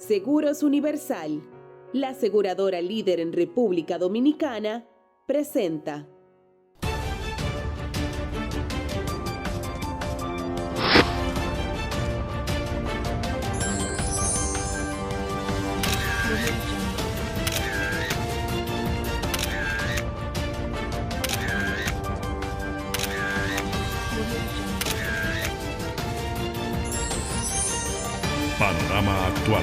Seguros Universal, la aseguradora líder en República Dominicana, presenta. Panorama Actual.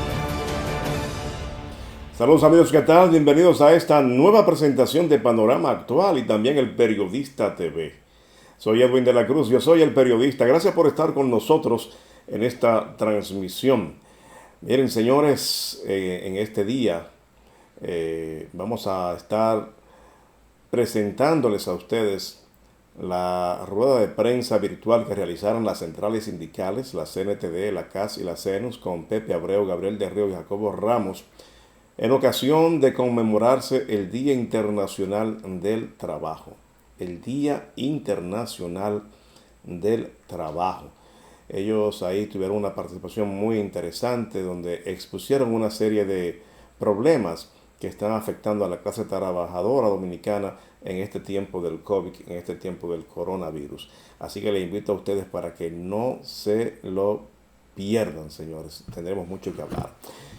Saludos amigos, ¿qué tal? Bienvenidos a esta nueva presentación de Panorama Actual y también el Periodista TV. Soy Edwin de la Cruz, yo soy el periodista. Gracias por estar con nosotros en esta transmisión. Miren señores, en este día vamos a estar presentándoles a ustedes la rueda de prensa virtual que realizaron las centrales sindicales, la CNTD, la CAS y la CENUS, con Pepe Abreu, Gabriel de Río y Jacobo Ramos, en ocasión de conmemorarse el Día Internacional del Trabajo. El Día Internacional del Trabajo. Ellos ahí tuvieron una participación muy interesante donde expusieron una serie de problemas que están afectando a la clase trabajadora dominicana en este tiempo del COVID, en este tiempo del coronavirus. Así que les invito a ustedes para que no se lo pierdan, señores. Tendremos mucho que hablar.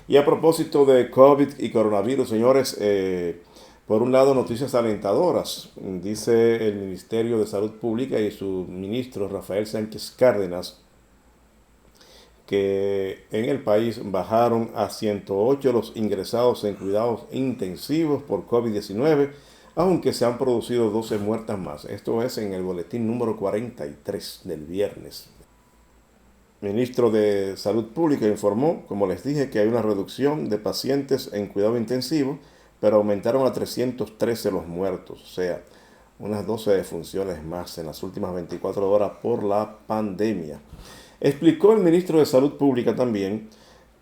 Y a propósito de COVID y coronavirus, señores, por un lado, noticias alentadoras. Dice el Ministerio de Salud Pública y su ministro Rafael Sánchez Cárdenas que en el país bajaron a 108 los ingresados en cuidados intensivos por COVID-19, aunque se han producido 12 muertas más. Esto es en el boletín número 43 del viernes. El ministro de Salud Pública informó, como les dije, que hay una reducción de pacientes en cuidado intensivo, pero aumentaron a 313 los muertos, o sea, unas 12 defunciones más en las últimas 24 horas por la pandemia. Explicó el ministro de Salud Pública también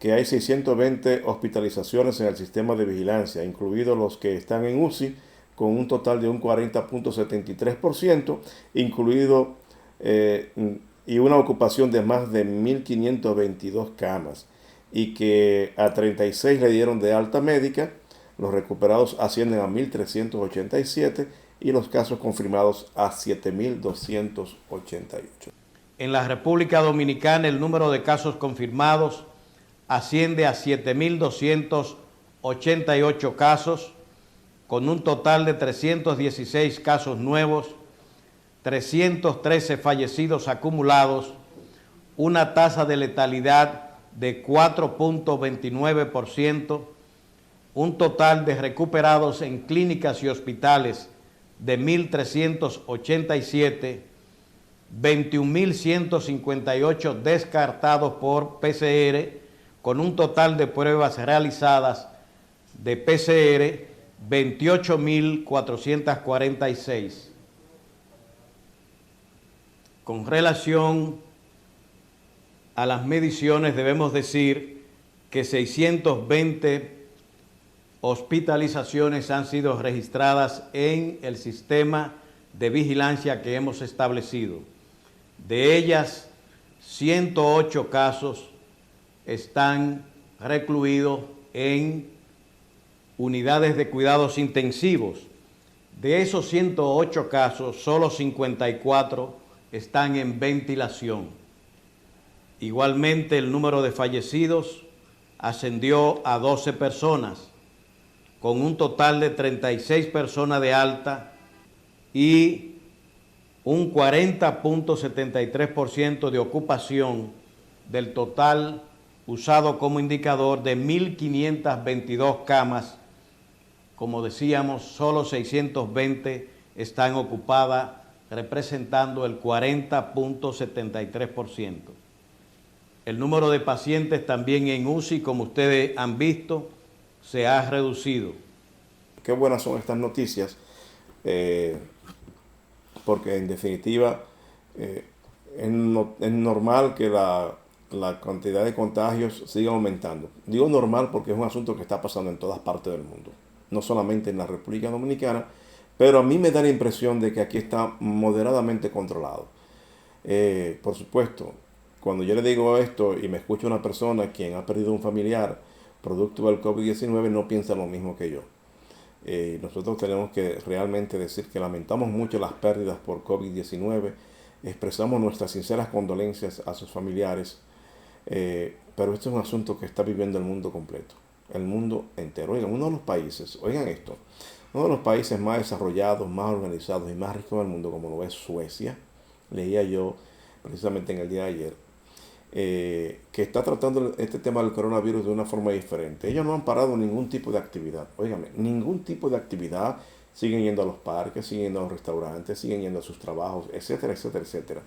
que hay 620 hospitalizaciones en el sistema de vigilancia, incluidos los que están en UCI, con un total de un 40.73%, incluido y una ocupación de más de 1.522 camas, y que a 36 le dieron de alta médica. Los recuperados ascienden a 1.387 y los casos confirmados a 7.288. En la República Dominicana el número de casos confirmados asciende a 7.288 casos, con un total de 316 casos nuevos, 313 fallecidos acumulados, una tasa de letalidad de 4.29%, un total de recuperados en clínicas y hospitales de 1.387, 21.158 descartados por PCR, con un total de pruebas realizadas de PCR 28.446. Con relación a las mediciones, debemos decir que 620 hospitalizaciones han sido registradas en el sistema de vigilancia que hemos establecido. De ellas, 108 casos están recluidos en unidades de cuidados intensivos. De esos 108 casos, solo 54 están en ventilación. Igualmente, el número de fallecidos ascendió a 12 personas, con un total de 36 personas de alta y un 40.73% de ocupación del total usado como indicador de 1.522 camas. Como decíamos, solo 620 están ocupadas, representando el 40.73%. El número de pacientes también en UCI, como ustedes han visto, se ha reducido. Qué buenas son estas noticias, porque en definitiva es normal que la cantidad de contagios siga aumentando. Digo normal porque es un asunto que está pasando en todas partes del mundo, no solamente en la República Dominicana, pero a mí me da la impresión de que aquí está moderadamente controlado. Por supuesto, cuando yo le digo esto y me escucha una persona quien ha perdido un familiar producto del COVID-19 no piensa lo mismo que yo. Nosotros tenemos que realmente decir que lamentamos mucho las pérdidas por COVID-19, expresamos nuestras sinceras condolencias a sus familiares, pero este es un asunto que está viviendo el mundo completo, el mundo entero. Oigan, uno de los países, oigan esto, uno de los países más desarrollados, más organizados y más ricos del mundo, como lo es Suecia, leía yo precisamente en el día de ayer, que está tratando este tema del coronavirus de una forma diferente. Ellos no han parado ningún tipo de actividad, óigame, ningún tipo de actividad. Siguen yendo a los parques, siguen yendo a los restaurantes, siguen yendo a sus trabajos, etcétera, etcétera, etcétera.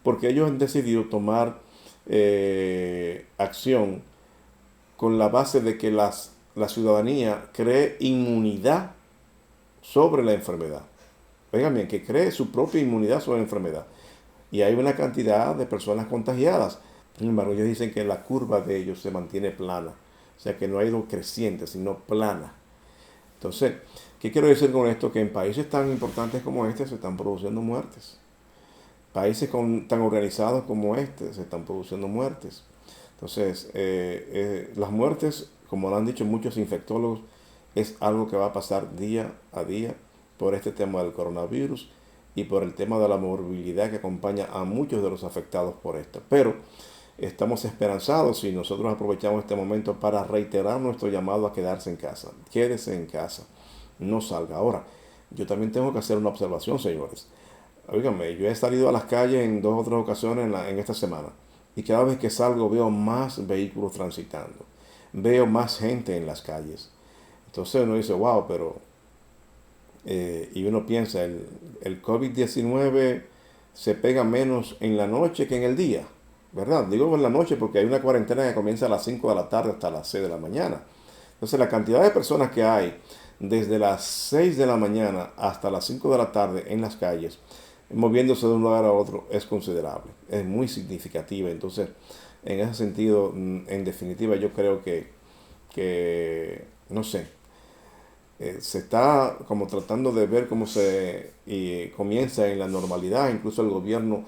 Porque ellos han decidido tomar acción con la base de que la ciudadanía cree inmunidad sobre la enfermedad. Oigan bien, que cree su propia inmunidad sobre la enfermedad. Y hay una cantidad de personas contagiadas. Sin embargo, ellos dicen que la curva de ellos se mantiene plana. O sea, que no ha ido creciente, sino plana. Entonces, ¿qué quiero decir con esto? Que en países tan importantes como este se están produciendo muertes. Países tan organizados como este se están produciendo muertes. Entonces, las muertes, como lo han dicho muchos infectólogos, es algo que va a pasar día a día por este tema del coronavirus y por el tema de la morbilidad que acompaña a muchos de los afectados por esto. Pero estamos esperanzados y nosotros aprovechamos este momento para reiterar nuestro llamado a quedarse en casa. Quédese en casa, no salga. Ahora, yo también tengo que hacer una observación, señores. Óigame, yo he salido a las calles en 2 o 3 ocasiones en esta semana y cada vez que salgo veo más vehículos transitando, veo más gente en las calles. Entonces uno dice, wow, pero... y uno piensa, el COVID-19 se pega menos en la noche que en el día, ¿verdad? Digo en la noche porque hay una cuarentena que comienza a las 5 de la tarde hasta las 6 de la mañana. Entonces la cantidad de personas que hay desde las 6 de la mañana hasta las 5 de la tarde en las calles, moviéndose de un lugar a otro, es considerable, es muy significativa. Entonces, en ese sentido, en definitiva, yo creo que no sé, se está como tratando de ver cómo comienza en la normalidad. Incluso el gobierno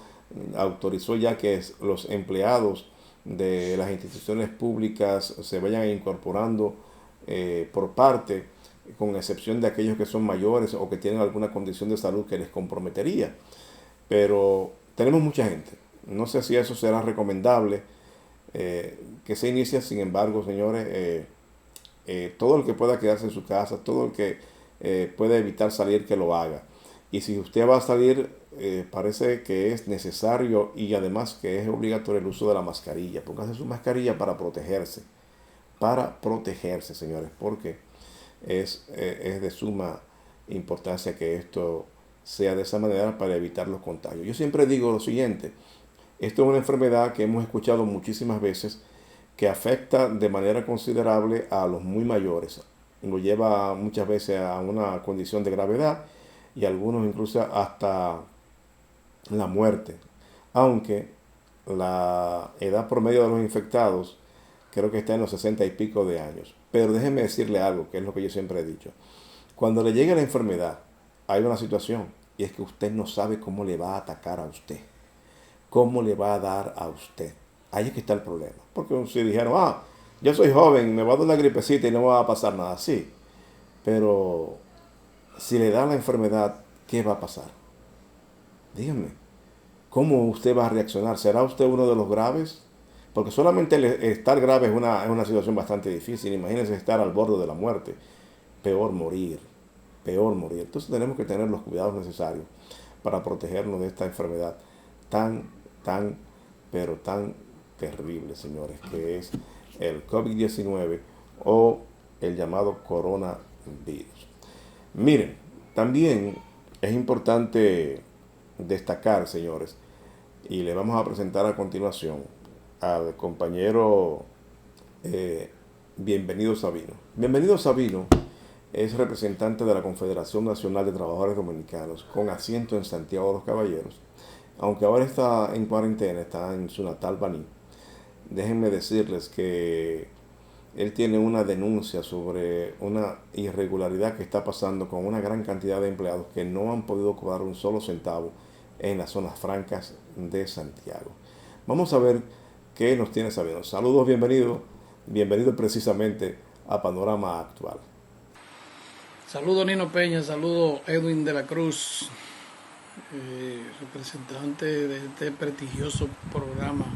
autorizó ya que los empleados de las instituciones públicas se vayan incorporando por parte, con excepción de aquellos que son mayores o que tienen alguna condición de salud que les comprometería. Pero tenemos mucha gente. No sé si eso será recomendable que se inicie. Sin embargo, señores, todo el que pueda quedarse en su casa, todo el que pueda evitar salir, que lo haga. Y si usted va a salir, parece que es necesario y además que es obligatorio el uso de la mascarilla. Póngase su mascarilla para protegerse. Para protegerse, señores, porque es de suma importancia que esto sea de esa manera para evitar los contagios. Yo siempre digo lo siguiente: esto es una enfermedad que hemos escuchado muchísimas veces, que afecta de manera considerable a los muy mayores. Lo lleva muchas veces a una condición de gravedad y algunos incluso hasta la muerte. Aunque la edad promedio de los infectados creo que está en los 60 y pico de años. Pero déjenme decirle algo, que es lo que yo siempre he dicho. Cuando le llegue la enfermedad, hay una situación, y es que usted no sabe cómo le va a atacar a usted. Cómo le va a dar a usted. Ahí es que está el problema. Porque si dijeron, yo soy joven, me va a dar una gripecita y no me va a pasar nada. Sí, pero si le da la enfermedad, ¿qué va a pasar? Díganme, ¿cómo usted va a reaccionar? ¿Será usted uno de los graves? Porque solamente estar grave es una situación bastante difícil. Imagínense estar al borde de la muerte. Peor morir. Peor morir. Entonces tenemos que tener los cuidados necesarios para protegernos de esta enfermedad pero tan terrible, señores, que es el COVID-19 o el llamado coronavirus. Miren, también es importante destacar, señores, y le vamos a presentar a continuación al compañero Bienvenido Sabino. Bienvenido Sabino es representante de la Confederación Nacional de Trabajadores Dominicanos con asiento en Santiago de los Caballeros. Aunque ahora está en cuarentena, está en su natal Baní. Déjenme decirles que él tiene una denuncia sobre una irregularidad que está pasando con una gran cantidad de empleados que no han podido cobrar un solo centavo en las zonas francas de Santiago. Vamos a ver qué nos tiene Sabino. Saludos, bienvenido. Bienvenido precisamente a Panorama Actual. Saludo Nino Peña, saludo Edwin de la Cruz, representante de este prestigioso programa,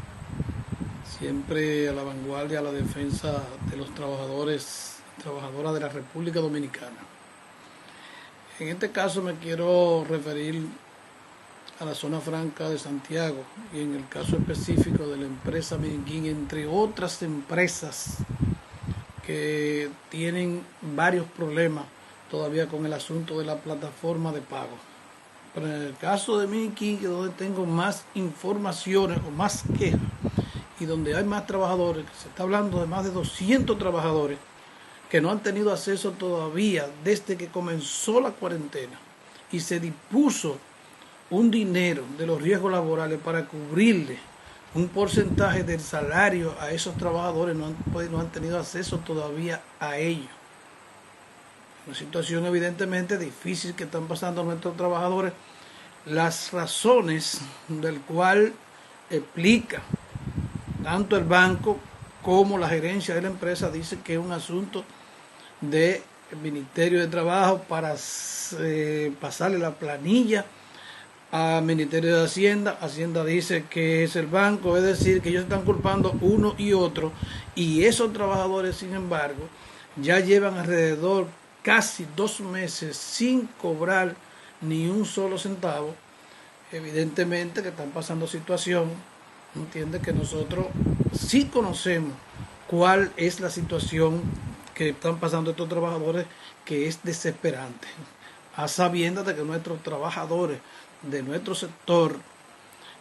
siempre a la vanguardia, a la defensa de los trabajadores y trabajadoras de la República Dominicana. En este caso me quiero referir a la zona franca de Santiago y en el caso específico de la empresa Minquín, entre otras empresas que tienen varios problemas todavía con el asunto de la plataforma de pago. Pero en el caso de Minquín, que es donde tengo más informaciones o más quejas y donde hay más trabajadores, que se está hablando de más de 200 trabajadores que no han tenido acceso todavía desde que comenzó la cuarentena y se dispuso un dinero de los riesgos laborales para cubrirle un porcentaje del salario a esos trabajadores, no han tenido acceso todavía a ello. Una situación evidentemente difícil que están pasando nuestros trabajadores. Las razones del cual explica tanto el banco como la gerencia de la empresa dice que es un asunto del Ministerio de Trabajo para pasarle la planilla al Ministerio de Hacienda. Hacienda dice que es el banco, es decir, que ellos están culpando uno y otro, y esos trabajadores, sin embargo, ya llevan alrededor casi 2 meses sin cobrar ni un solo centavo. Evidentemente que están pasando situación, entiende que nosotros sí conocemos cuál es la situación que están pasando estos trabajadores, que es desesperante, a sabiendas de que nuestros trabajadores de nuestro sector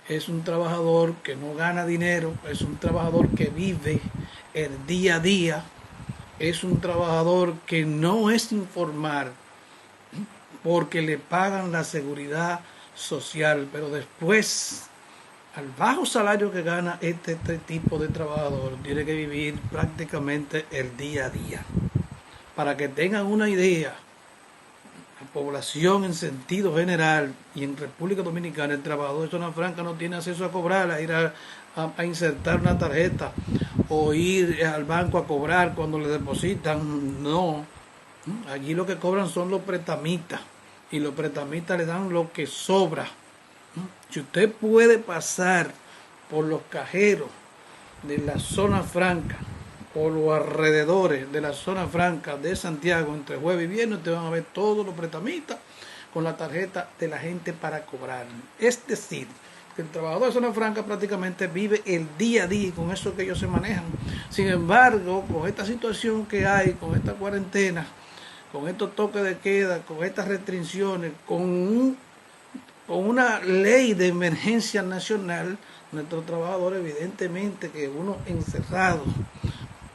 es un trabajador que no gana dinero, es un trabajador que vive el día a día, es un trabajador que no es informal porque le pagan la seguridad social, pero después, al bajo salario que gana este tipo de trabajador, tiene que vivir prácticamente el día a día. Para que tengan una idea, la población en sentido general y en República Dominicana, el trabajador de zona franca no tiene acceso a cobrar, a ir a insertar una tarjeta o ir al banco a cobrar cuando le depositan. No, allí lo que cobran son los pretamitas, y los pretamitas le dan lo que sobra. Si usted puede pasar por los cajeros de la zona franca, por los alrededores de la zona franca de Santiago entre jueves y viernes, te van a ver todos los pretamitas con la tarjeta de la gente para cobrar. Es decir, que el trabajador de zona franca prácticamente vive el día a día y con eso que ellos se manejan. Sin embargo, con esta situación que hay, con esta cuarentena, con estos toques de queda, con estas restricciones, con una ley de emergencia nacional, nuestros trabajadores, evidentemente que uno encerrado,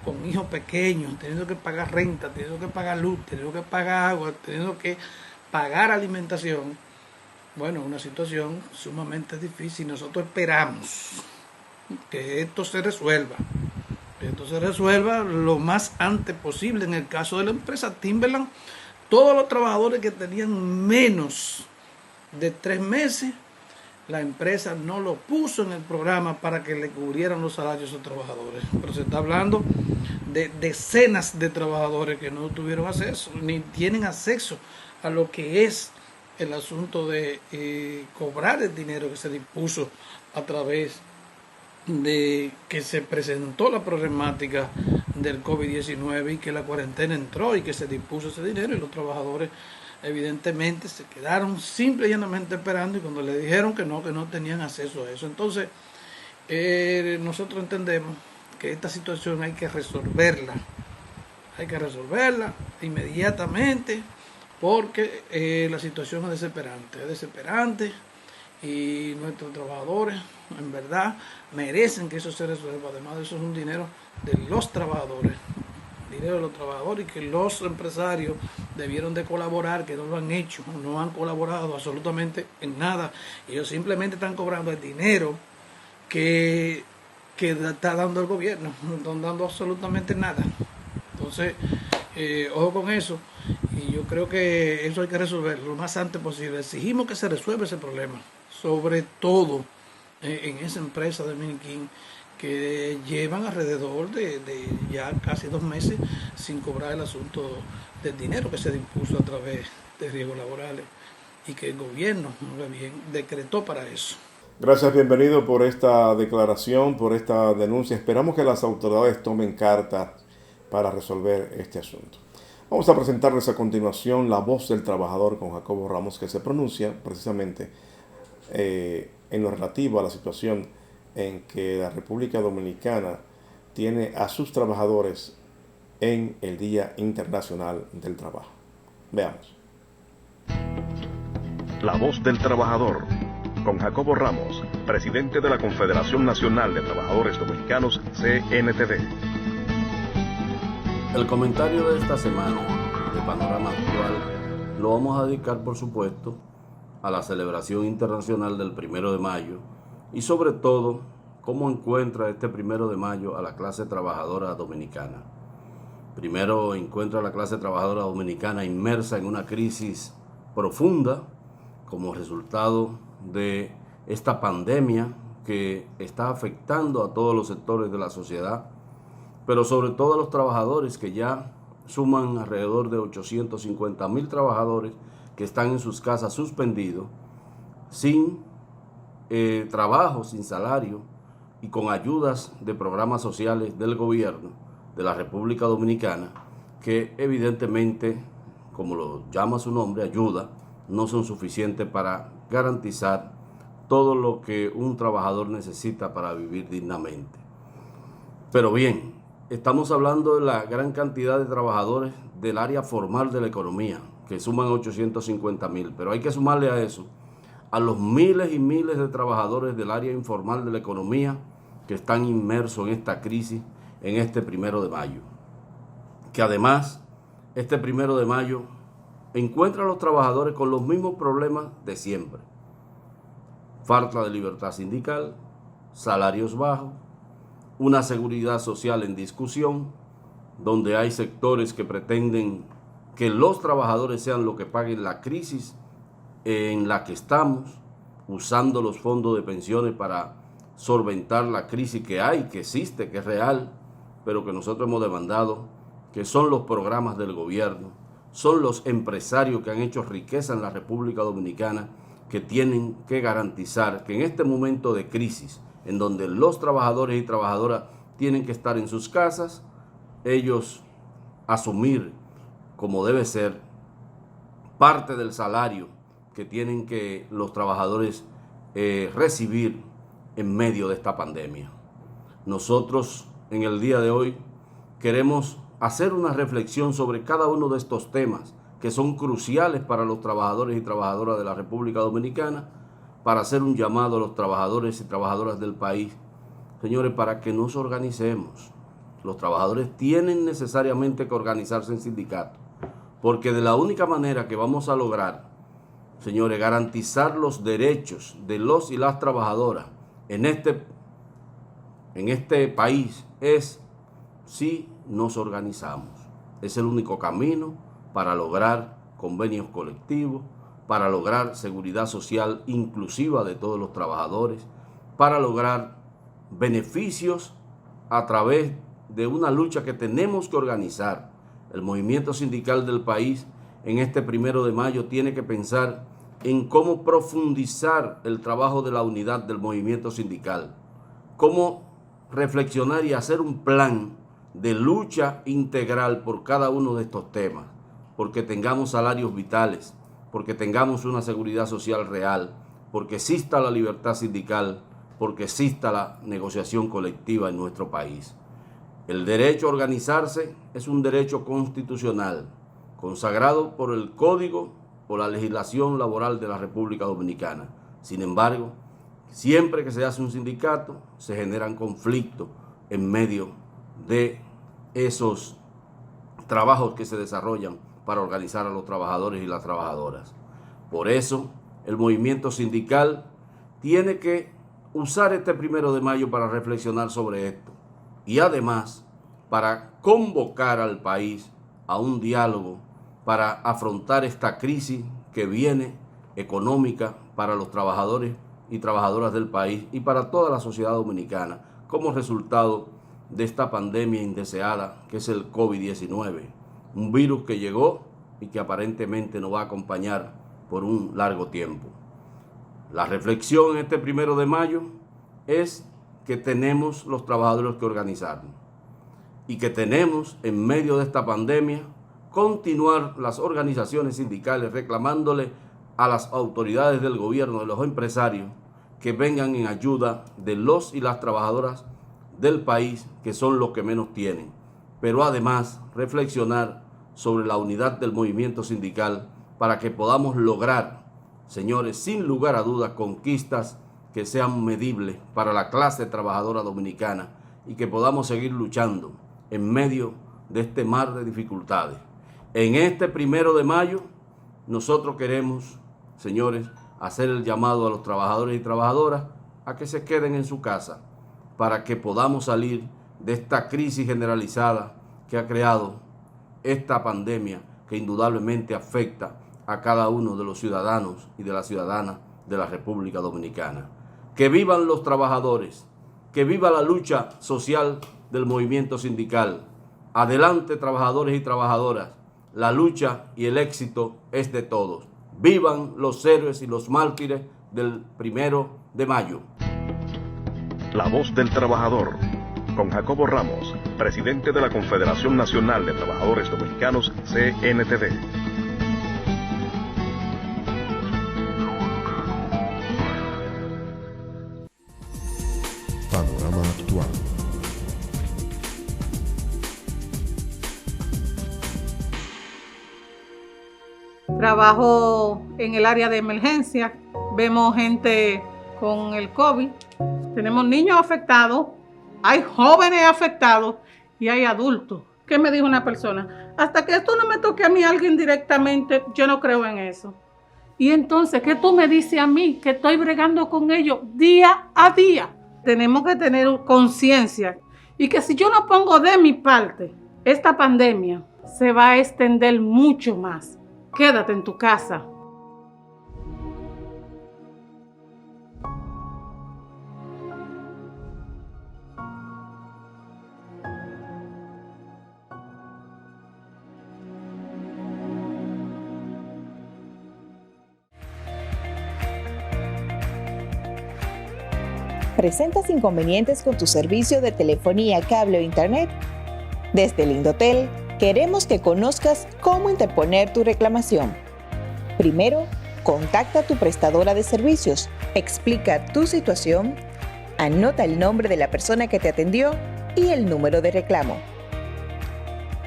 con hijos pequeños, teniendo que pagar renta, teniendo que pagar luz, teniendo que pagar agua, teniendo que pagar alimentación, bueno, una situación sumamente difícil. Nosotros esperamos que esto se resuelva, lo más antes posible. En el caso de la empresa Timberland, todos los trabajadores que tenían menos de 3 meses, la empresa no lo puso en el programa para que le cubrieran los salarios a esos trabajadores. Pero se está hablando de decenas de trabajadores que no tuvieron acceso, ni tienen acceso a lo que es el asunto de cobrar el dinero que se dispuso a través de que se presentó la problemática del COVID-19 y que la cuarentena entró y que se dispuso ese dinero, y los trabajadores evidentemente se quedaron simple y llanamente esperando, y cuando le dijeron que no tenían acceso a eso. Entonces nosotros entendemos que esta situación hay que resolverla inmediatamente, porque la situación es desesperante y nuestros trabajadores en verdad merecen que eso se resuelva. Además de eso, es un dinero de los trabajadores, y que los empresarios debieron de colaborar, que no lo han hecho, no han colaborado absolutamente en nada. Ellos simplemente están cobrando el dinero que está dando el gobierno, no están dando absolutamente nada. Entonces, ojo con eso, y yo creo que eso hay que resolverlo lo más antes posible. Exigimos que se resuelva ese problema, sobre todo en esa empresa de Minquín, que llevan alrededor de ya casi 2 meses sin cobrar el asunto del dinero que se impuso a través de riesgos laborales y que el gobierno bien decretó para eso. Gracias, bienvenido por esta declaración, por esta denuncia. Esperamos que las autoridades tomen cartas para resolver este asunto. Vamos a presentarles a continuación La Voz del Trabajador con Jacobo Ramos, que se pronuncia precisamente en lo relativo a la situación en que la República Dominicana tiene a sus trabajadores en el Día Internacional del Trabajo. Veamos. La Voz del Trabajador con Jacobo Ramos, presidente de la Confederación Nacional de Trabajadores Dominicanos, CNTD. El comentario de esta semana de Panorama Actual lo vamos a dedicar, por supuesto, a la celebración internacional del 1 de mayo y sobre todo cómo encuentra este 1 de mayo a la clase trabajadora dominicana. Primero encuentra a la clase trabajadora dominicana inmersa en una crisis profunda como resultado de esta pandemia que está afectando a todos los sectores de la sociedad, pero sobre todo a los trabajadores, que ya suman alrededor de 850,000 trabajadores que están en sus casas suspendidos, sin trabajo, sin salario y con ayudas de programas sociales del gobierno de la República Dominicana, que evidentemente, como lo llama su nombre, ayuda, no son suficientes para garantizar todo lo que un trabajador necesita para vivir dignamente. Pero bien, estamos hablando de la gran cantidad de trabajadores del área formal de la economía, que suman 850,000, pero hay que sumarle a eso a los miles y miles de trabajadores del área informal de la economía que están inmersos en esta crisis en este 1 de mayo. Que además, este 1 de mayo encuentra a los trabajadores con los mismos problemas de siempre. Falta de libertad sindical, salarios bajos, una seguridad social en discusión, donde hay sectores que pretenden que los trabajadores sean los que paguen la crisis en la que estamos, usando los fondos de pensiones para solventar la crisis que hay, que existe, que es real, pero que nosotros hemos demandado, que son los programas del gobierno, son los empresarios que han hecho riqueza en la República Dominicana, que tienen que garantizar que en este momento de crisis, en donde los trabajadores y trabajadoras tienen que estar en sus casas, ellos asumir como debe ser parte del salario que tienen que los trabajadores recibir en medio de esta pandemia. Nosotros en el día de hoy queremos hacer una reflexión sobre cada uno de estos temas que son cruciales para los trabajadores y trabajadoras de la República Dominicana, para hacer un llamado a los trabajadores y trabajadoras del país, señores, para que nos organicemos. Los trabajadores tienen necesariamente que organizarse en sindicatos, porque de la única manera que vamos a lograr, señores, garantizar los derechos de los y las trabajadoras en este país es si nos organizamos. Es el único camino para lograr convenios colectivos, para lograr seguridad social inclusiva de todos los trabajadores, para lograr beneficios a través de una lucha que tenemos que organizar. El movimiento sindical del país en este 1 de mayo tiene que pensar en cómo profundizar el trabajo de la unidad del movimiento sindical, cómo reflexionar y hacer un plan de lucha integral por cada uno de estos temas, porque tengamos salarios vitales, porque tengamos una seguridad social real, porque exista la libertad sindical, porque exista la negociación colectiva en nuestro país. El derecho a organizarse es un derecho constitucional, consagrado por el Código o la legislación laboral de la República Dominicana. Sin embargo, siempre que se hace un sindicato, se generan conflictos en medio de esos trabajos que se desarrollan para organizar a los trabajadores y las trabajadoras. Por eso, el movimiento sindical tiene que usar este 1 de mayo para reflexionar sobre esto y además para convocar al país a un diálogo para afrontar esta crisis que viene económica para los trabajadores y trabajadoras del país y para toda la sociedad dominicana, como resultado de esta pandemia indeseada que es el COVID-19, un virus que llegó y que aparentemente nos va a acompañar por un largo tiempo. La reflexión este 1 de mayo es que tenemos los trabajadores que organizarnos y que tenemos en medio de esta pandemia continuar las organizaciones sindicales reclamándole a las autoridades del gobierno, de los empresarios, que vengan en ayuda de los y las trabajadoras del país, que son los que menos tienen. Pero además reflexionar sobre la unidad del movimiento sindical para que podamos lograr, señores, sin lugar a dudas, conquistas que sean medibles para la clase trabajadora dominicana y que podamos seguir luchando en medio de este mar de dificultades. En este 1 de mayo, nosotros queremos, señores, hacer el llamado a los trabajadores y trabajadoras a que se queden en su casa para que podamos salir de esta crisis generalizada que ha creado esta pandemia que indudablemente afecta a cada uno de los ciudadanos y de las ciudadanas de la República Dominicana. Que vivan los trabajadores, que viva la lucha social del movimiento sindical. Adelante, trabajadores y trabajadoras, la lucha y el éxito es de todos. Vivan los héroes y los mártires del 1 de mayo. La voz del trabajador, con Jacobo Ramos, presidente de la Confederación Nacional de Trabajadores Dominicanos, CNTD. Panorama Actual. Trabajo en el área de emergencia, vemos gente con el COVID, tenemos niños afectados, hay jóvenes afectados y hay adultos. ¿Qué me dijo una persona? Hasta que esto no me toque a mí alguien directamente, yo no creo en eso. Y entonces, ¿qué tú me dices a mí que estoy bregando con ellos día a día? Tenemos que tener conciencia y que si yo no pongo de mi parte, esta pandemia se va a extender mucho más. Quédate en tu casa. ¿Presentas inconvenientes con tu servicio de telefonía, cable o internet? Desde el Indotel, queremos que conozcas cómo interponer tu reclamación. Primero, contacta a tu prestadora de servicios, explica tu situación, anota el nombre de la persona que te atendió y el número de reclamo.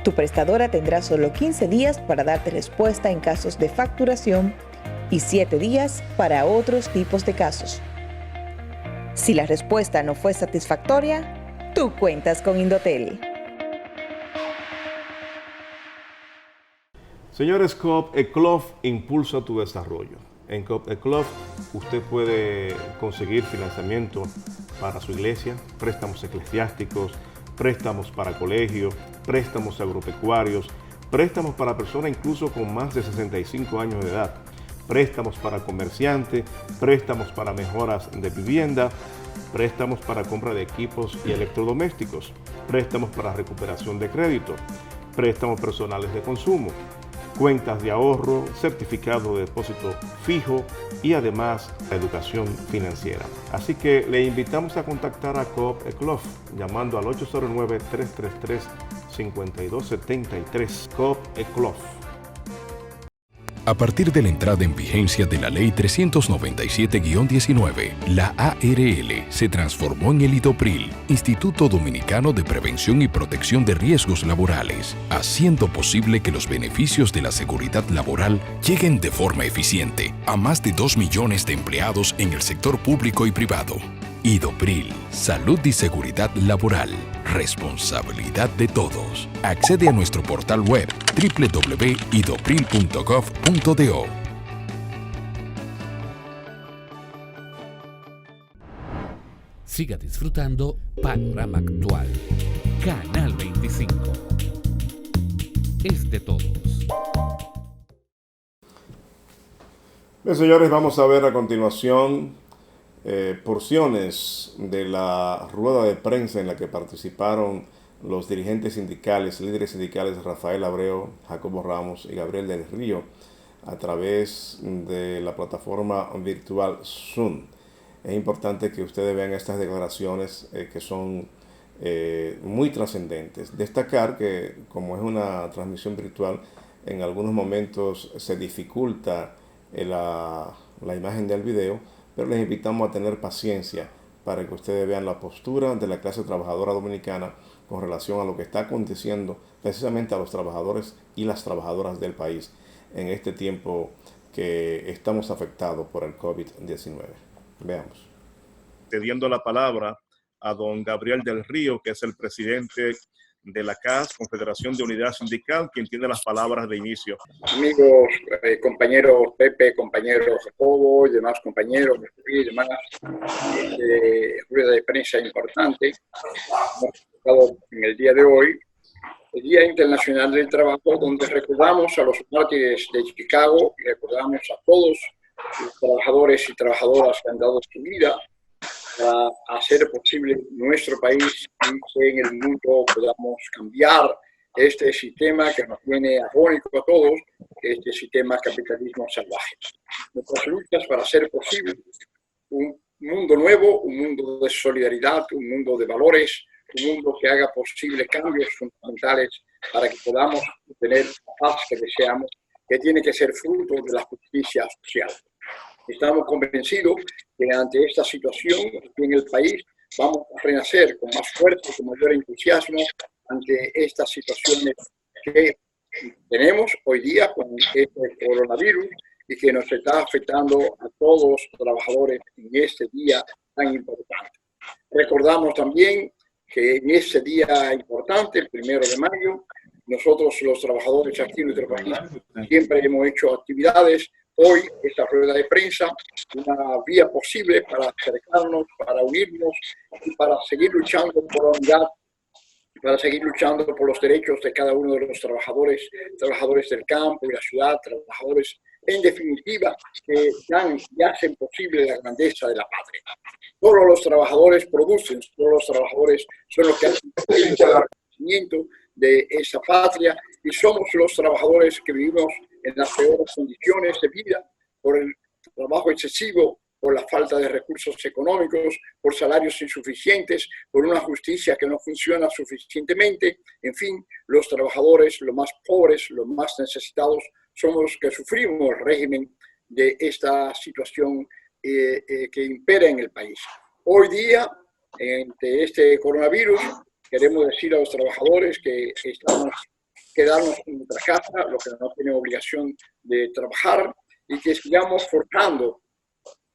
Tu prestadora tendrá solo 15 días para darte respuesta en casos de facturación y 7 días para otros tipos de casos. Si la respuesta no fue satisfactoria, tú cuentas con Indotel. Señores, Coop Eclof impulsa tu desarrollo. En Coop Eclof usted puede conseguir financiamiento para su iglesia, préstamos eclesiásticos, préstamos para colegios, préstamos agropecuarios, préstamos para personas incluso con más de 65 años de edad, préstamos para comerciantes, préstamos para mejoras de vivienda, préstamos para compra de equipos y electrodomésticos, préstamos para recuperación de crédito, préstamos personales de consumo, cuentas de ahorro, certificado de depósito fijo y además la educación financiera. Así que le invitamos a contactar a Coop Eclof llamando al 809-333-5273. Coop Eclof. A partir de la entrada en vigencia de la Ley 397-19, la ARL se transformó en el IDOPRIL, Instituto Dominicano de Prevención y Protección de Riesgos Laborales, haciendo posible que los beneficios de la seguridad laboral lleguen de forma eficiente a más de 2 millones de empleados en el sector público y privado. IDOPRIL, Salud y Seguridad Laboral, responsabilidad de todos. Accede a nuestro portal web www.idopril.gov.do. Siga disfrutando Panorama Actual. Canal 25. Es de todos. Bien, señores, vamos a ver a continuación porciones de la rueda de prensa en la que participaron los dirigentes sindicales, líderes sindicales Rafael Abreu, Jacobo Ramos y Gabriel del Río a través de la plataforma virtual Zoom. Es importante que ustedes vean estas declaraciones que son muy trascendentes. Destacar que como es una transmisión virtual, en algunos momentos se dificulta la imagen del video, pero les invitamos a tener paciencia para que ustedes vean la postura de la clase trabajadora dominicana con relación a lo que está aconteciendo precisamente a los trabajadores y las trabajadoras del país en este tiempo que estamos afectados por el COVID-19. Veamos. Cediendo la palabra a don Gabriel del Río, que es el presidente de la CAS, Confederación de Unidad Sindical, quien tiene las palabras de inicio. Amigos, compañeros Pepe, compañeros Jacobo y demás compañeros y demás, rueda de prensa importante. Hemos estado en el día de hoy, el Día Internacional del Trabajo, donde recordamos a los mártires de Chicago y recordamos a todos los trabajadores y trabajadoras que han dado su vida para hacer posible nuestro país y que en el mundo podamos cambiar este sistema que nos tiene agónico a todos, este sistema capitalismo salvaje. Nuestras luchas para hacer posible un mundo nuevo, un mundo de solidaridad, un mundo de valores, un mundo que haga posible cambios fundamentales para que podamos tener la paz que deseamos, que tiene que ser fruto de la justicia social. Estamos convencidos que ante esta situación en el país vamos a renacer con más fuerza, con mayor entusiasmo ante estas situaciones que tenemos hoy día con este coronavirus y que nos está afectando a todos los trabajadores en este día tan importante. Recordamos también que en este día importante, el 1 de mayo, nosotros los trabajadores aquí en nuestro país siempre hemos hecho actividades. Hoy esta rueda de prensa, una vía posible para acercarnos, para unirnos y para seguir luchando por la unidad, para seguir luchando por los derechos de cada uno de los trabajadores del campo y la ciudad, trabajadores en definitiva que dan y hacen posible la grandeza de la patria. Todos los trabajadores producen, todos los trabajadores son los que hacen posible el crecimiento de esa patria y somos los trabajadores que vivimos en las peores condiciones de vida por el trabajo excesivo, por la falta de recursos económicos, por salarios insuficientes, por una justicia que no funciona suficientemente. En fin, los trabajadores, los más pobres, los más necesitados, somos los que sufrimos el régimen de esta situación que impera en el país. Hoy día, ante este coronavirus, queremos decir a los trabajadores que estamos quedarnos en nuestra casa, los que no tienen obligación de trabajar, y que sigamos forjando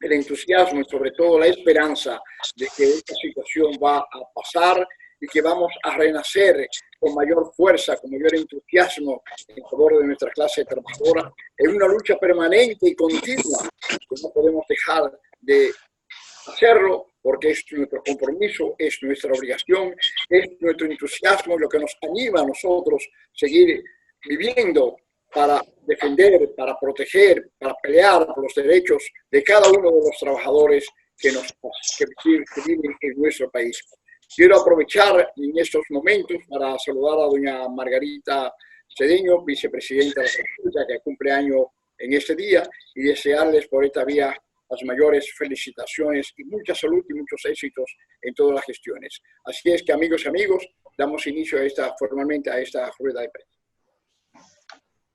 el entusiasmo y sobre todo la esperanza de que esta situación va a pasar y que vamos a renacer con mayor fuerza, con mayor entusiasmo en favor de nuestra clase trabajadora en una lucha permanente y continua que no podemos dejar de hacerlo porque es nuestro compromiso, es nuestra obligación, es nuestro entusiasmo lo que nos anima a nosotros seguir viviendo para defender, para proteger, para pelear por los derechos de cada uno de los trabajadores que viven en nuestro país. Quiero aprovechar en estos momentos para saludar a doña Margarita Cedeño, vicepresidenta de la República, que cumple año en este día, y desearles por esta vía las mayores felicitaciones y mucha salud y muchos éxitos en todas las gestiones. Así es que, amigos y amigos, damos inicio formalmente a esta rueda de prensa.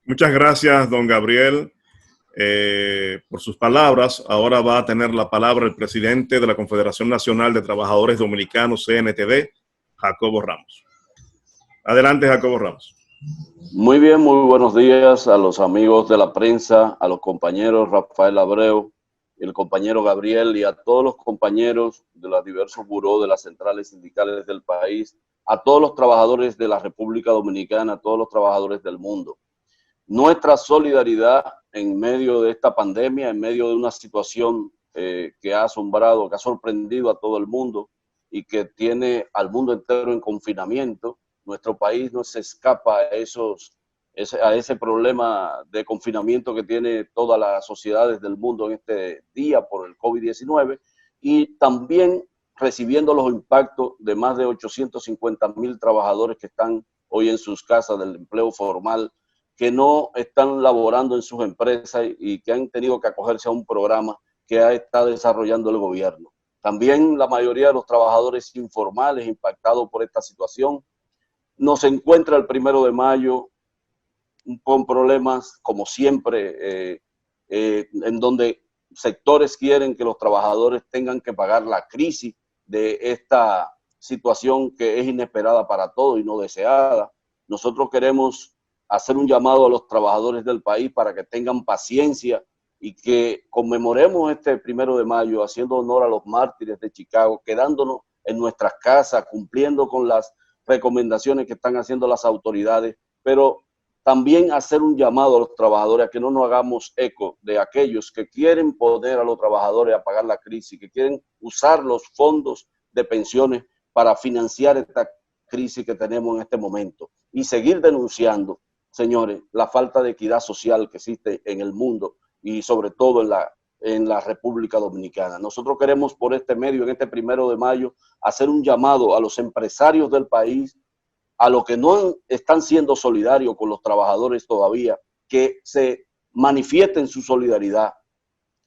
Muchas gracias, don Gabriel, por sus palabras. Ahora va a tener la palabra el presidente de la Confederación Nacional de Trabajadores Dominicanos, CNTD, Jacobo Ramos. Adelante, Jacobo Ramos. Muy bien, muy buenos días a los amigos de la prensa, a los compañeros Rafael Abreu, el compañero Gabriel y a todos los compañeros de los diversos burós de las centrales sindicales del país, a todos los trabajadores de la República Dominicana, a todos los trabajadores del mundo. Nuestra solidaridad en medio de esta pandemia, en medio de una situación que ha asombrado, que ha sorprendido a todo el mundo y que tiene al mundo entero en confinamiento. Nuestro país no se escapa a ese problema de confinamiento que tiene todas las sociedades del mundo en este día por el COVID-19. y también recibiendo los impactos de más de 850,000 trabajadores que están hoy en sus casas del empleo formal, que no están laborando en sus empresas y que han tenido que acogerse a un programa que está desarrollando el gobierno. También la mayoría de los trabajadores informales impactados por esta situación. Nos encuentra el 1 de mayo con problemas, como siempre, en donde sectores quieren que los trabajadores tengan que pagar la crisis de esta situación que es inesperada para todos y no deseada. Nosotros queremos hacer un llamado a los trabajadores del país para que tengan paciencia y que conmemoremos este 1 de mayo haciendo honor a los mártires de Chicago, quedándonos en nuestras casas, cumpliendo con las recomendaciones que están haciendo las autoridades, pero también hacer un llamado a los trabajadores a que no nos hagamos eco de aquellos que quieren poner a los trabajadores a pagar la crisis, que quieren usar los fondos de pensiones para financiar esta crisis que tenemos en este momento y seguir denunciando, señores, la falta de equidad social que existe en el mundo y sobre todo en la República Dominicana. Nosotros queremos por este medio, en este 1 de mayo, hacer un llamado a los empresarios del país, a los que no están siendo solidarios con los trabajadores todavía, que se manifiesten su solidaridad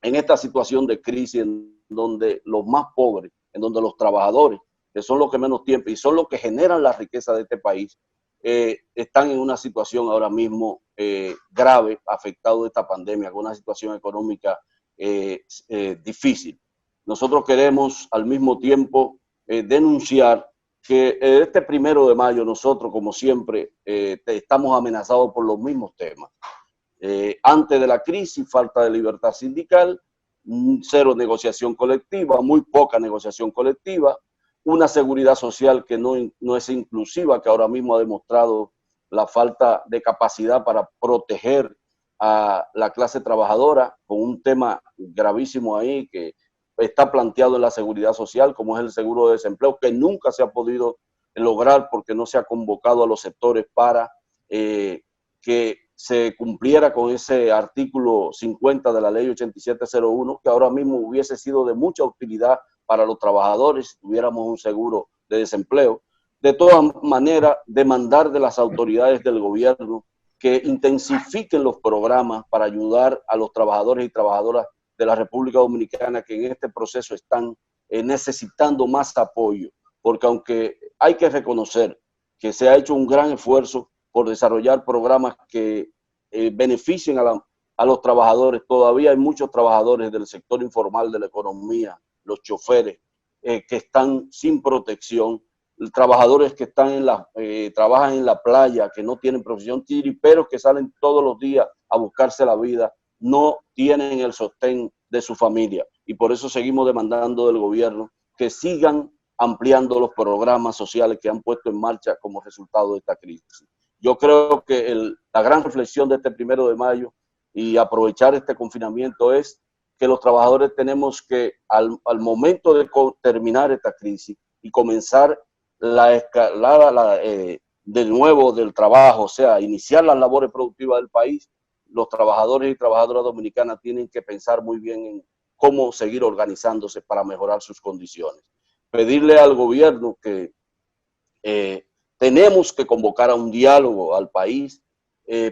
en esta situación de crisis en donde los más pobres, en donde los trabajadores, que son los que menos tiempo y son los que generan la riqueza de este país, están en una situación ahora mismo grave, afectado de esta pandemia, con una situación económica difícil. Nosotros queremos al mismo tiempo denunciar que este 1 de mayo nosotros, como siempre, estamos amenazados por los mismos temas. Antes de la crisis, falta de libertad sindical, cero negociación colectiva, muy poca negociación colectiva, una seguridad social que no es inclusiva, que ahora mismo ha demostrado la falta de capacidad para proteger a la clase trabajadora, con un tema gravísimo ahí que está planteado en la seguridad social, como es el seguro de desempleo, que nunca se ha podido lograr porque no se ha convocado a los sectores para que se cumpliera con ese artículo 50 de la ley 8701, que ahora mismo hubiese sido de mucha utilidad para los trabajadores si tuviéramos un seguro de desempleo. De todas maneras, demandar de las autoridades del gobierno que intensifiquen los programas para ayudar a los trabajadores y trabajadoras de la República Dominicana que en este proceso están necesitando más apoyo, porque aunque hay que reconocer que se ha hecho un gran esfuerzo por desarrollar programas que beneficien a los trabajadores, todavía hay muchos trabajadores del sector informal de la economía, los choferes, que están sin protección, trabajadores que están trabajan en la playa, que no tienen profesión, tiriperos que salen todos los días a buscarse la vida, no tienen el sostén de su familia. Y por eso seguimos demandando del gobierno que sigan ampliando los programas sociales que han puesto en marcha como resultado de esta crisis. Yo creo que la gran reflexión de este 1 de mayo y aprovechar este confinamiento es que los trabajadores tenemos que, al momento de terminar esta crisis y comenzar la escalada de nuevo del trabajo, o sea, iniciar las labores productivas del país, los trabajadores y trabajadoras dominicanas tienen que pensar muy bien en cómo seguir organizándose para mejorar sus condiciones. Pedirle al gobierno que tenemos que convocar a un diálogo al país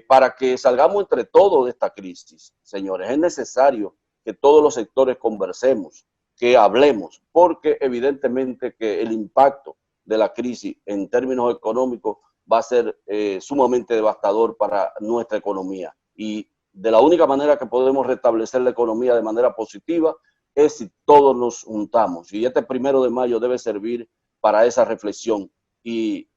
para que salgamos entre todos de esta crisis. Señores, es necesario que todos los sectores conversemos, que hablemos, porque evidentemente que el impacto de la crisis en términos económicos va a ser sumamente devastador para nuestra economía. Y de la única manera que podemos restablecer la economía de manera positiva es si todos nos juntamos. Y este 1 de mayo debe servir para esa reflexión y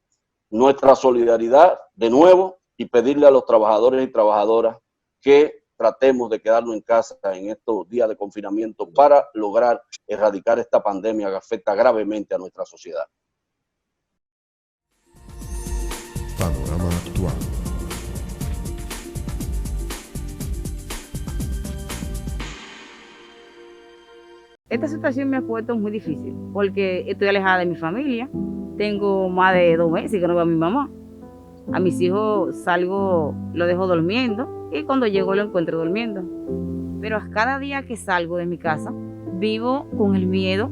nuestra solidaridad de nuevo, y pedirle a los trabajadores y trabajadoras que tratemos de quedarnos en casa en estos días de confinamiento para lograr erradicar esta pandemia que afecta gravemente a nuestra sociedad. Panorama Actual. Esta situación me ha puesto muy difícil porque estoy alejada de mi familia. Tengo más de 2 meses que no veo a mi mamá. A mis hijos salgo, lo dejo durmiendo y cuando llego lo encuentro durmiendo. Pero cada día que salgo de mi casa vivo con el miedo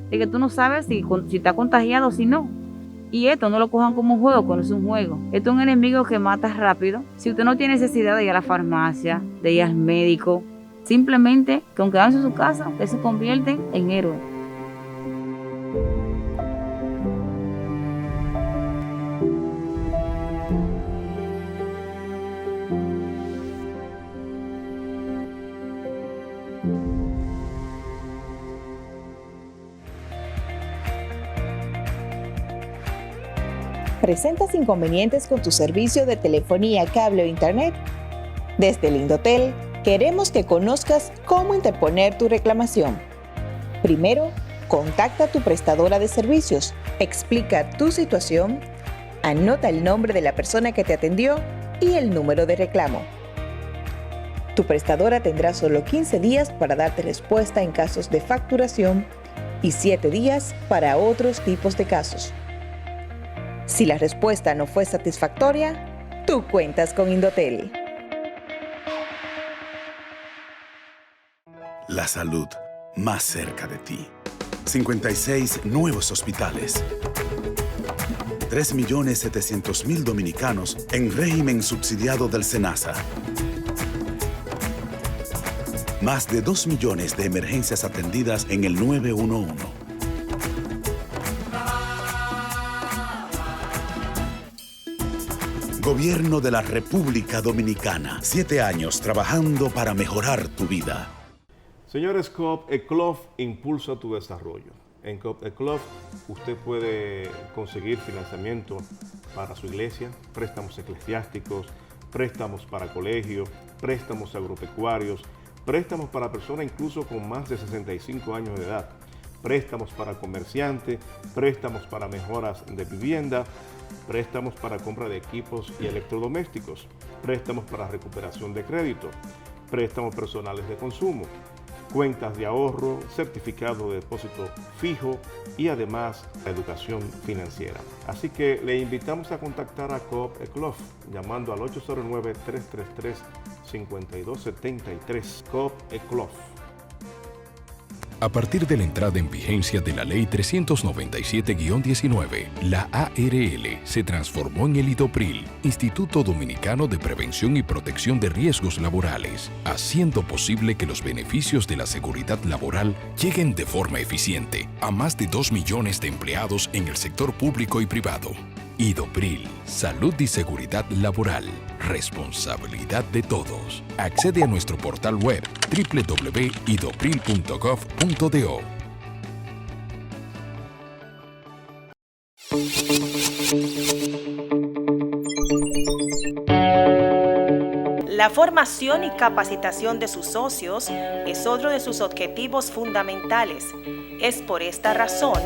de que tú no sabes si está contagiado o si no. Y esto no lo cojan como un juego, que no es un juego. Esto es un enemigo que mata rápido. Si usted no tiene necesidad de ir a la farmacia, de ir al médico, simplemente con quedarse en su casa, usted se convierte en héroe. ¿Presentas inconvenientes con tu servicio de telefonía, cable o internet? Desde el Indotel, queremos que conozcas cómo interponer tu reclamación. Primero, contacta a tu prestadora de servicios, explica tu situación, anota el nombre de la persona que te atendió y el número de reclamo. Tu prestadora tendrá solo 15 días para darte respuesta en casos de facturación y 7 días para otros tipos de casos. Si la respuesta no fue satisfactoria, tú cuentas con Indotel. La salud más cerca de ti. 56 nuevos hospitales. 3.700.000 dominicanos en régimen subsidiado del SENASA. Más de 2 millones de emergencias atendidas en el 911. Gobierno de la República Dominicana. 7 años trabajando para mejorar tu vida. Señores, Coop Eclof impulsa tu desarrollo. En Coop Eclof usted puede conseguir financiamiento para su iglesia, préstamos eclesiásticos, préstamos para colegios, préstamos agropecuarios, préstamos para personas incluso con más de 65 años de edad, préstamos para comerciantes, préstamos para mejoras de vivienda, préstamos para compra de equipos y electrodomésticos, préstamos para recuperación de crédito, préstamos personales de consumo, cuentas de ahorro, certificado de depósito fijo y además la educación financiera. Así que le invitamos a contactar a Coop Eclof llamando al 809-333-5273. Coop Eclof. A partir de la entrada en vigencia de la Ley 397-19, la ARL se transformó en el IDOPRIL, Instituto Dominicano de Prevención y Protección de Riesgos Laborales, haciendo posible que los beneficios de la seguridad laboral lleguen de forma eficiente a más de 2 millones de empleados en el sector público y privado. IDOPRIL, Salud y Seguridad Laboral, responsabilidad de todos. Accede a nuestro portal web www.idopril.gov.do. La formación y capacitación de sus socios es otro de sus objetivos fundamentales. Es por esta razón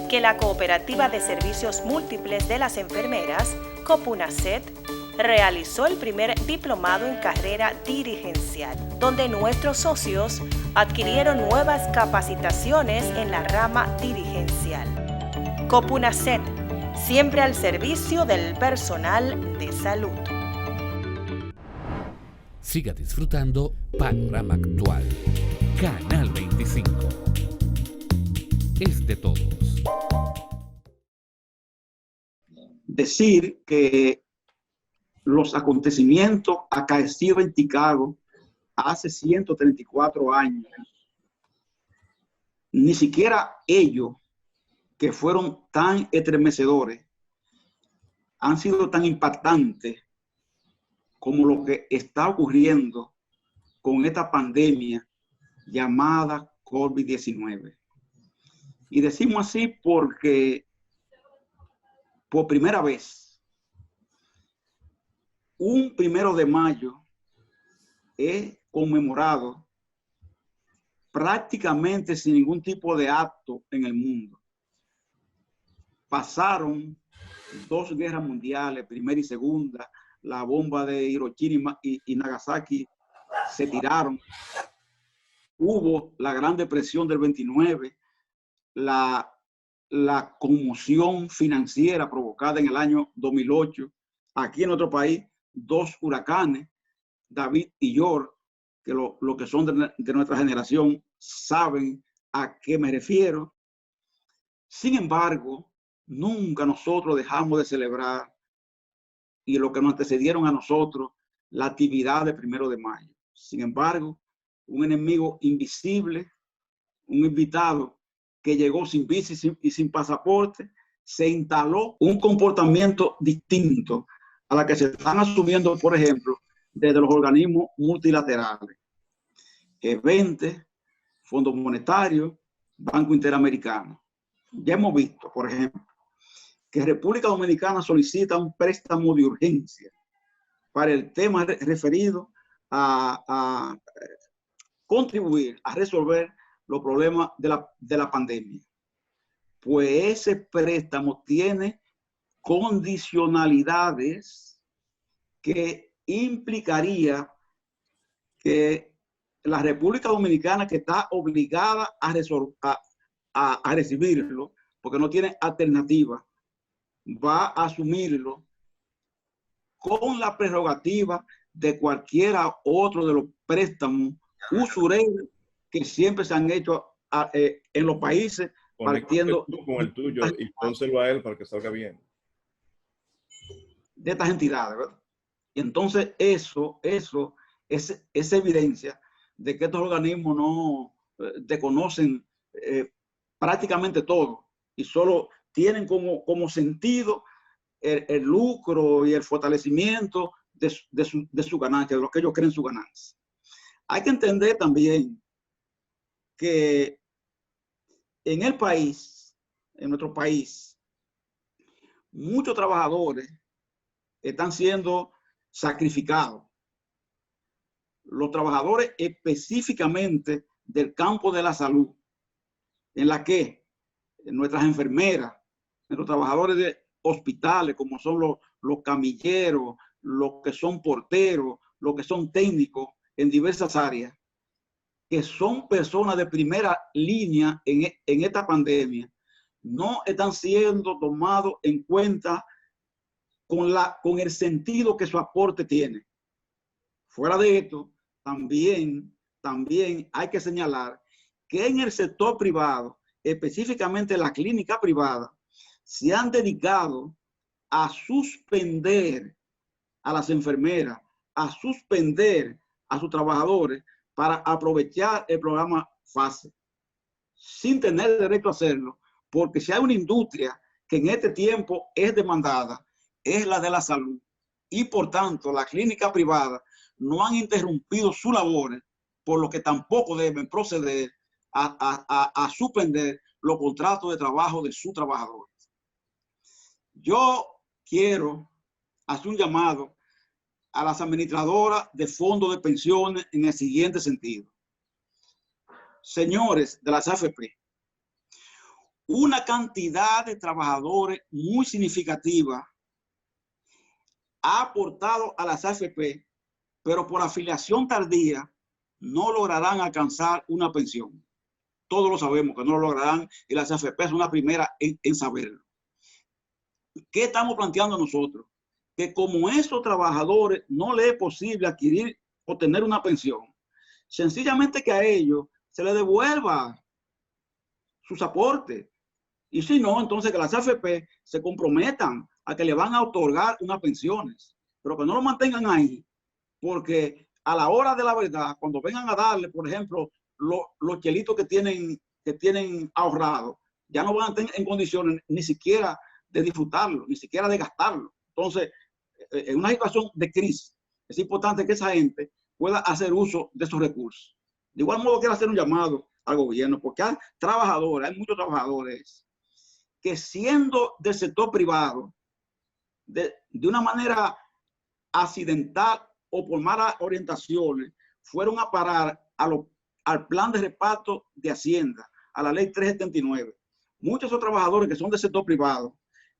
que la Cooperativa de Servicios Múltiples de las Enfermeras, COPUNASET, realizó el primer diplomado en carrera dirigencial, donde nuestros socios adquirieron nuevas capacitaciones en la rama dirigencial. COPUNASET, siempre al servicio del personal de salud. Siga disfrutando Panorama Actual. Canal 25. Es de todos. Decir que los acontecimientos acaecidos en Chicago hace 134 años, ni siquiera ellos, que fueron tan estremecedores, han sido tan impactantes como lo que está ocurriendo con esta pandemia llamada COVID-19. Y decimos así porque por primera vez, un 1 de mayo es conmemorado prácticamente sin ningún tipo de acto en el mundo. Pasaron 2 guerras mundiales, primera y segunda, la bomba de Hiroshima y Nagasaki se tiraron. Hubo la Gran Depresión del 29, la conmoción financiera provocada en el año 2008. Aquí en nuestro país, 2 huracanes, David y George, que lo que son de nuestra generación saben a qué me refiero. Sin embargo, nunca nosotros dejamos de celebrar, y lo que nos antecedieron a nosotros, la actividad del 1 de mayo. Sin embargo, un enemigo invisible, un invitado que llegó sin visa y sin pasaporte, se instaló un comportamiento distinto a la que se están asumiendo, por ejemplo, desde los organismos multilaterales. G20, Fondo Monetario, Banco Interamericano. Ya hemos visto, por ejemplo, que República Dominicana solicita un préstamo de urgencia para el tema referido a contribuir a resolver los problemas de la pandemia. Pues ese préstamo tiene condicionalidades que implicaría que la República Dominicana, que está obligada a recibirlo, porque no tiene alternativa, va a asumirlo con la prerrogativa de cualquiera otro de los préstamos usureros que siempre se han hecho en los países, partiendo con el tuyo y pónselo a él para que salga bien. De estas entidades, ¿verdad? Y entonces eso es evidencia de que estos organismos no desconocen prácticamente todo y solo tienen como sentido el lucro y el fortalecimiento de su ganancia, de lo que ellos creen su ganancia. Hay que entender también que en el país, en nuestro país, muchos trabajadores están siendo sacrificados. Los trabajadores específicamente del campo de la salud, en la que nuestras enfermeras, nuestros trabajadores de hospitales, como son los camilleros, los que son porteros, los que son técnicos en diversas áreas, que son personas de primera línea en esta pandemia, no están siendo tomados en cuenta con el sentido que su aporte tiene. Fuera de esto, también hay que señalar que en el sector privado, específicamente la clínica privada, se han dedicado a suspender a las enfermeras, a suspender a sus trabajadores para aprovechar el programa FASE, sin tener derecho a hacerlo, porque si hay una industria que en este tiempo es demandada, es la de la salud. Y por tanto, la clínica privada no han interrumpido sus labores, por lo que tampoco deben proceder a suspender los contratos de trabajo de sus trabajadores. Yo quiero hacer un llamado a las administradoras de fondos de pensiones en el siguiente sentido. Señores de las AFP, una cantidad de trabajadores muy significativa ha aportado a las AFP, pero por afiliación tardía no lograrán alcanzar una pensión. Todos lo sabemos que no lo lograrán y las AFP son la primera en saberlo. ¿Qué estamos planteando nosotros? Que como esos trabajadores no les es posible adquirir o tener una pensión, sencillamente que a ellos se les devuelva sus aportes. Y si no, entonces que las AFP se comprometan a que le van a otorgar unas pensiones, pero que no lo mantengan ahí, porque a la hora de la verdad, cuando vengan a darle, por ejemplo, los chelitos que tienen ahorrados, ya no van a estar en condiciones ni siquiera de disfrutarlo, ni siquiera de gastarlo. Entonces, en una situación de crisis, es importante que esa gente pueda hacer uso de esos recursos. De igual modo, quiero hacer un llamado al gobierno, porque hay trabajadores, hay muchos trabajadores que siendo del sector privado, de una manera accidental o por malas orientaciones, fueron a parar al plan de reparto de Hacienda, a la ley 379. Muchos de esos trabajadores que son del sector privado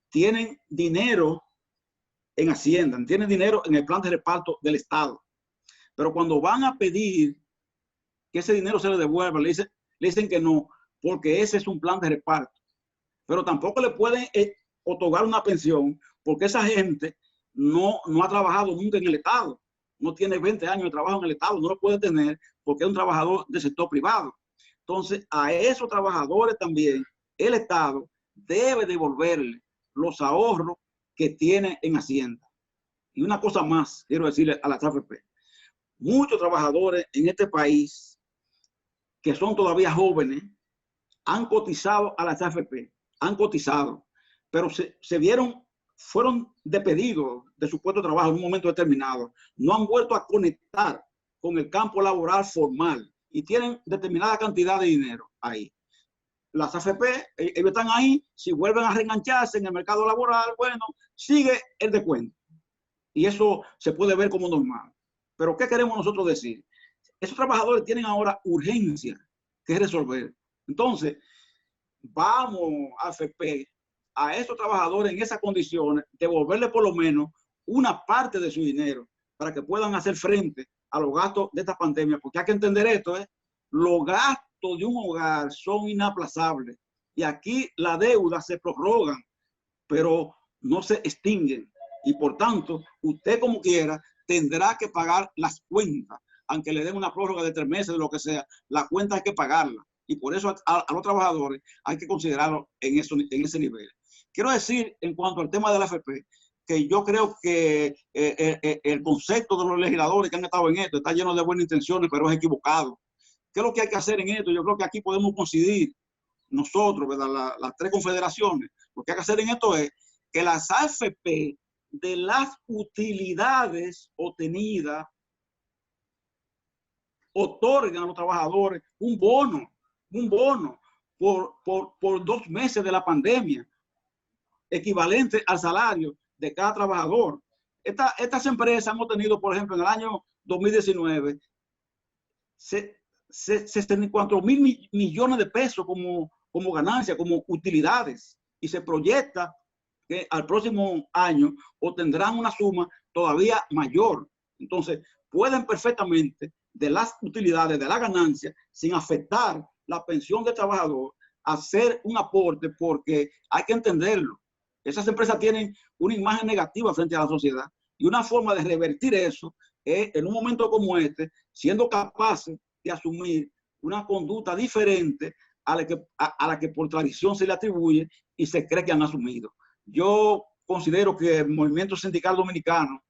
tienen dinero en Hacienda, tienen dinero en el plan de reparto del Estado. Pero cuando van a pedir que ese dinero se les devuelva, le dicen que no, porque ese es un plan de reparto. Pero tampoco le pueden otorgar una pensión porque esa gente no ha trabajado nunca en el Estado. No tiene 20 años de trabajo en el Estado, no lo puede tener porque es un trabajador del sector privado. Entonces, a esos trabajadores también, el Estado debe devolverle los ahorros que tienen en Hacienda. Y una cosa más, quiero decirle a las AFP. Muchos trabajadores en este país que son todavía jóvenes han cotizado a las AFP, han cotizado, pero fueron despedidos de su puesto de trabajo en un momento determinado. No han vuelto a conectar con el campo laboral formal y tienen determinada cantidad de dinero ahí. Las AFP, ellos están ahí, si vuelven a reengancharse en el mercado laboral, bueno, sigue el descuento. Y eso se puede ver como normal. Pero ¿qué queremos nosotros decir? Esos trabajadores tienen ahora urgencia que resolver. Entonces, vamos, AFP, a esos trabajadores en esas condiciones, devolverle por lo menos una parte de su dinero para que puedan hacer frente a los gastos de esta pandemia. Porque hay que entender esto, los gastos de un hogar son inaplazables. Y aquí la deuda se prorrogan, pero no se extinguen. Y por tanto, usted como quiera tendrá que pagar las cuentas, aunque le den una prórroga de 3 meses, de lo que sea, la cuenta hay que pagarla. Y por eso a los trabajadores hay que considerarlo en ese nivel. Quiero decir, en cuanto al tema de la AFP, que yo creo que el concepto de los legisladores que han estado en esto está lleno de buenas intenciones, pero es equivocado. ¿Qué es lo que hay que hacer en esto? Yo creo que aquí podemos coincidir nosotros, ¿verdad? Las 3 confederaciones. Lo que hay que hacer en esto es que las AFP de las utilidades obtenidas otorguen a los trabajadores un bono por 2 meses de la pandemia, equivalente al salario de cada trabajador. Estas empresas han obtenido, por ejemplo, en el año 2019, 64.000 millones de pesos como ganancia, como utilidades, y se proyecta que al próximo año obtendrán una suma todavía mayor. Entonces, pueden perfectamente de las utilidades, de la ganancia, sin afectar la pensión del trabajador, hacer un aporte, porque hay que entenderlo. Esas empresas tienen una imagen negativa frente a la sociedad y una forma de revertir eso es, en un momento como este, siendo capaces de asumir una conducta diferente a la que por tradición se le atribuye y se cree que han asumido. Yo considero que el movimiento sindical dominicano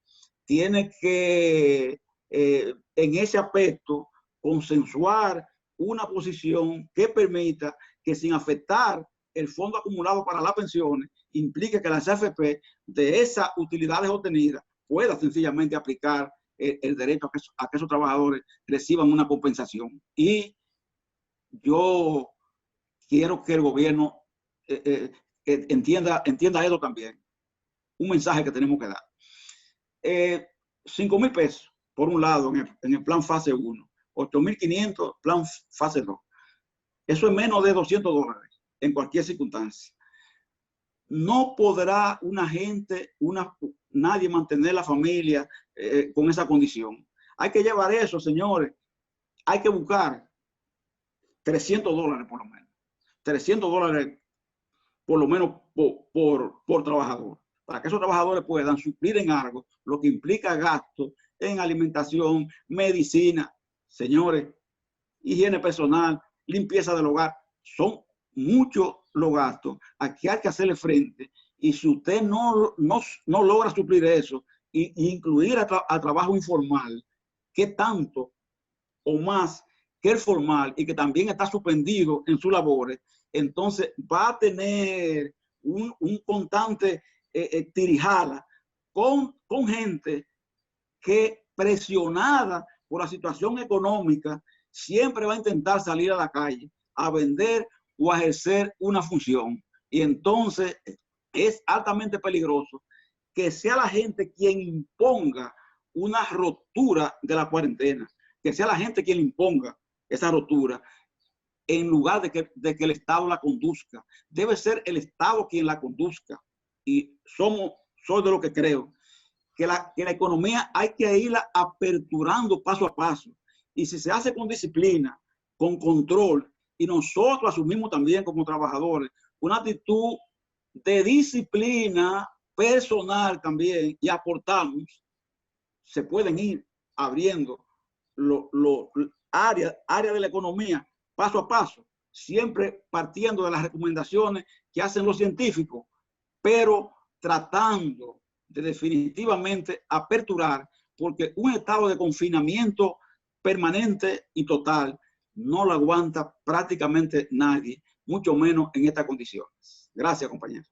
tiene que, en ese aspecto, consensuar una posición que permita que, sin afectar el fondo acumulado para las pensiones, implique que las AFP de esas utilidades obtenidas pueda sencillamente aplicar el derecho a que esos trabajadores reciban una compensación. Y yo quiero que el gobierno entienda eso también. Un mensaje que tenemos que dar. 5.000 pesos, por un lado, en el plan fase 1. 8.500, plan fase 2. Eso es menos de $200 en cualquier circunstancia. No podrá nadie mantener la familia con esa condición. Hay que llevar eso, señores. Hay que buscar $300 por lo menos. $300 por lo menos por trabajador, para que esos trabajadores puedan suplir en algo lo que implica gastos en alimentación, medicina, señores, higiene personal, limpieza del hogar. Son muchos los gastos. Aquí hay que hacerle frente, y si usted no logra suplir eso e incluir a trabajo informal, que tanto o más que el formal y que también está suspendido en sus labores, entonces va a tener un constante tirijala con gente que, presionada por la situación económica, siempre va a intentar salir a la calle a vender o a ejercer una función. Y entonces es altamente peligroso que sea la gente quien imponga una ruptura de la cuarentena, que sea la gente quien imponga esa ruptura, en lugar de que el Estado la conduzca. Debe ser el Estado quien la conduzca. Y soy de lo que creo, que la economía hay que irla aperturando paso a paso. Y si se hace con disciplina, con control, y nosotros asumimos también como trabajadores una actitud de disciplina personal también, y aportamos, se pueden ir abriendo áreas de la economía paso a paso, siempre partiendo de las recomendaciones que hacen los científicos, pero tratando de definitivamente aperturar, porque un estado de confinamiento permanente y total no lo aguanta prácticamente nadie, mucho menos en estas condiciones. Gracias, compañeros.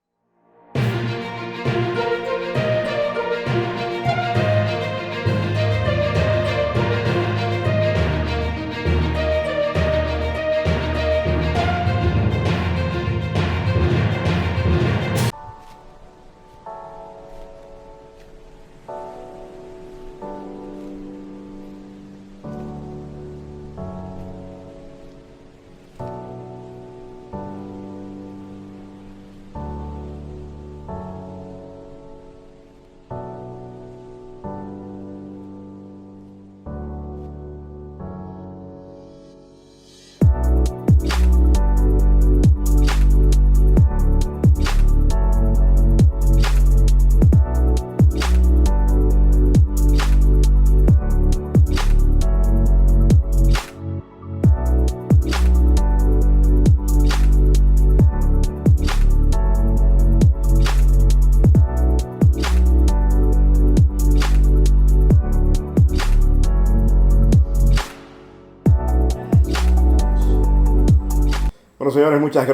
Bueno, señores, muchas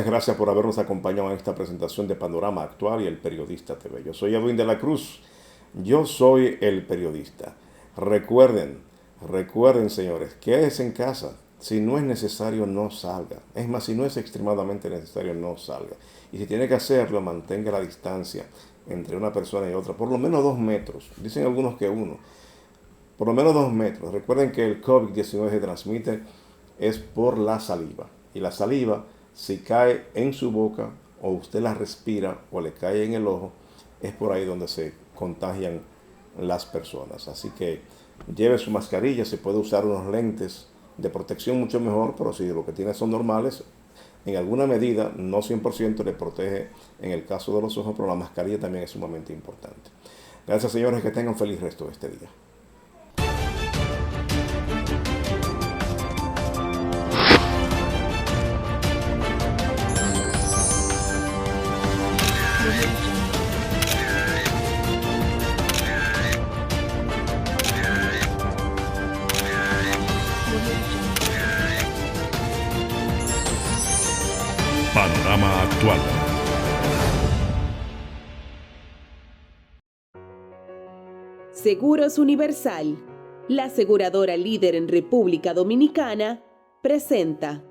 gracias por habernos acompañado en esta presentación de Panorama Actual y el Periodista TV. Yo soy Edwin de la Cruz, yo soy el periodista. Recuerden, señores, quédense en casa. Si no es necesario, no salga. Es más, si no es extremadamente necesario, no salga. Y si tiene que hacerlo, mantenga la distancia entre una persona y otra, por lo menos 2 metros. Dicen algunos que 1. Por lo menos 2 metros. Recuerden que el COVID-19 se transmite es por la saliva. Y la saliva, si cae en su boca o usted la respira o le cae en el ojo, es por ahí donde se contagian las personas. Así que lleve su mascarilla, se puede usar unos lentes de protección mucho mejor, pero si lo que tiene son normales, en alguna medida, no 100% le protege en el caso de los ojos, pero la mascarilla también es sumamente importante. Gracias, señores, que tengan un feliz resto de este día. Panorama Actual. Seguros Universal, la aseguradora líder en República Dominicana, presenta